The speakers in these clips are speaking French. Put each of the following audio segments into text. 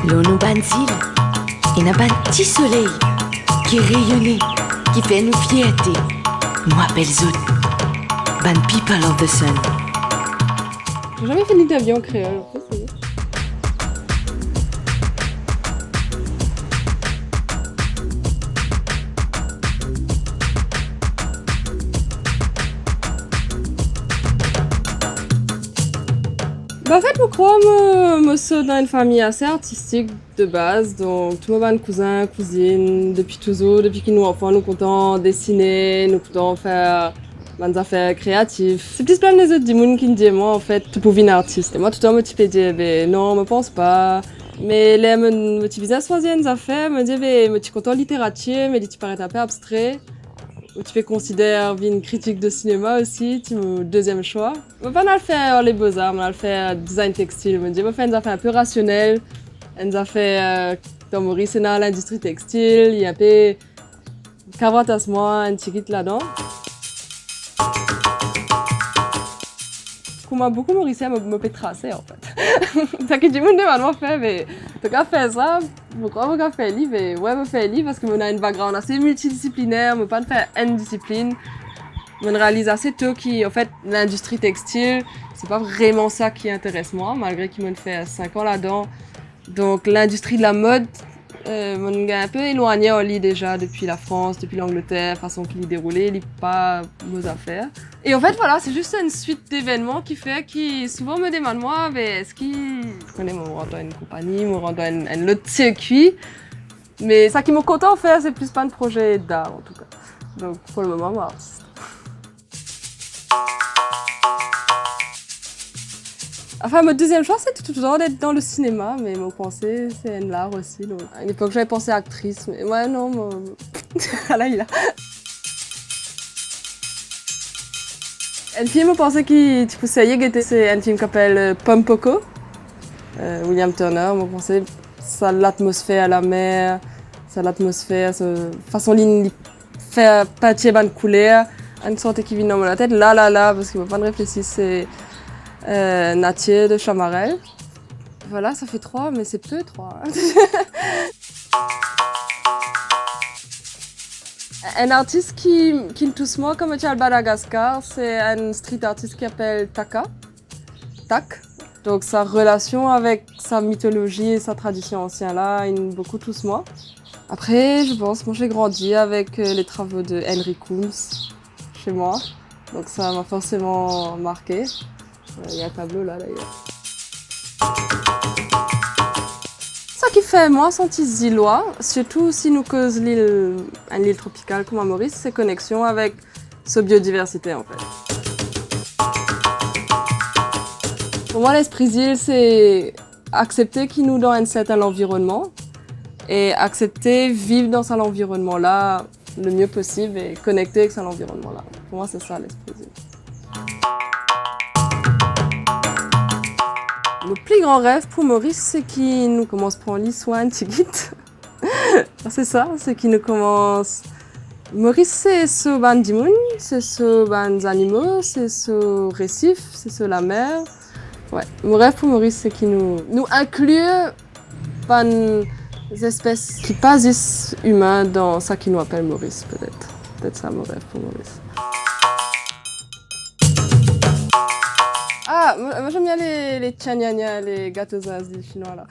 L'eau nous ban s'il, et n'a ban petit soleil qui rayonnait, qui fait nous fierté. Nous appelle Zout, ban people of the sun. J'ai jamais fait d'interview en créole. En fait, c'est... En fait, je crois que je suis dans une famille assez artistique de base, donc tous mes cousins, cousines, depuis toujours, depuis qu'ils nous enfants, nous comptons dessiner, nous comptons faire des affaires créatives. C'est plus plein des autres gens qui me disent, moi, en fait, tu peux devenir artiste. Et moi, tout le temps, je me dis, ben, non, je ne pense pas. Mais les je business choisir des affaires, je me dis, ben, je suis content de littérature, mais tu paraît un peu abstrait. Ou tu peux considérer une critique de cinéma aussi, tu mon deuxième choix. Je vais pas faire les beaux-arts, je vais faire design textile. Je vais faire des affaires un peu rationnelles, des affaires dans Maurice, c'est dans l'industrie textile, il y a un peu cavatas moi, un petit kit là-dedans. Comme beaucoup Mauricien me fait tracer en fait. Ça que du monde demande faire mais tu as fait ça, pourquoi tu faire livre et ouais me faire livre parce que on a une background assez multidisciplinaire, me pas faire une discipline. On réalise assez tôt qu'en fait l'industrie textile, c'est pas vraiment ça qui intéresse moi malgré qu'il me fait 5 ans là-dedans. Donc l'industrie de la mode mon gars un peu éloigné en lit déjà depuis la France, depuis l'Angleterre, façon qu'il est déroulé, il n'est pas nos affaires. Et en fait voilà, c'est juste une suite d'événements qui fait qui souvent me demande moi, mais est-ce qu'il connaît me rendre dans une compagnie, me rendre dans un autre circuit. Mais ça qui me content en faire, c'est plus pas un projet d'art en tout cas. Donc pour le moment, moi artiste. Enfin, mon deuxième choix, c'était toujours d'être dans le cinéma, mais mon pensée, c'est l'art aussi. Donc, à une époque, j'avais pensé actrice, mais ouais, non, là, il a. Un film, je pensais qu'il pouvait c'est un film qui s'appelle Pompoko, William Turner. Je pensais ça l'atmosphère à la mer, ça l'atmosphère, sa façon de faire pâtir de couleur, une sorte qui vient dans ma tête, là, parce que je ne pas réfléchir, c'est. Natier de Chamarel. Voilà, ça fait 3, mais c'est peu 3. Un artiste qui me touche moi comme à Madagascar, c'est un street artiste qui s'appelle Taka. Tak. Donc sa relation avec sa mythologie et sa tradition ancienne là, il beaucoup touche moi. Après, je pense, moi j'ai grandi avec les travaux de Henry Coombs chez moi. Donc ça m'a forcément marqué. Il y a un tableau là d'ailleurs. Ce qui fait moi sentir zillois, surtout si nous cause une île tropicale comme à Maurice, c'est connexion avec sa biodiversité en fait. Pour moi l'esprit zile c'est accepter qu'il nous donne un certain environnement et accepter vivre dans cet environnement là le mieux possible et connecter avec cet environnement là. Pour moi c'est ça l'esprit zile. Le plus grand rêve pour Maurice, c'est qu'il nous commence à prendre l'histoire un petit guide. C'est ça, c'est qu'il nous commence. Maurice, c'est ce ban d'imoun, c'est ce ban animaux, c'est ce récif, c'est ce la mer. Ouais, mon rêve pour Maurice, c'est qu'il nous inclut dans des espèces qui passent humains dans ça qu'il nous appelle Maurice, peut-être. Peut-être ça mon rêve pour Maurice. Ah, moi j'aime bien les tchanyanya, les gâteaux asiatiques chinois là.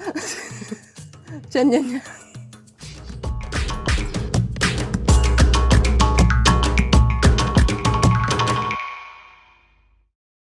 Tchanyanya.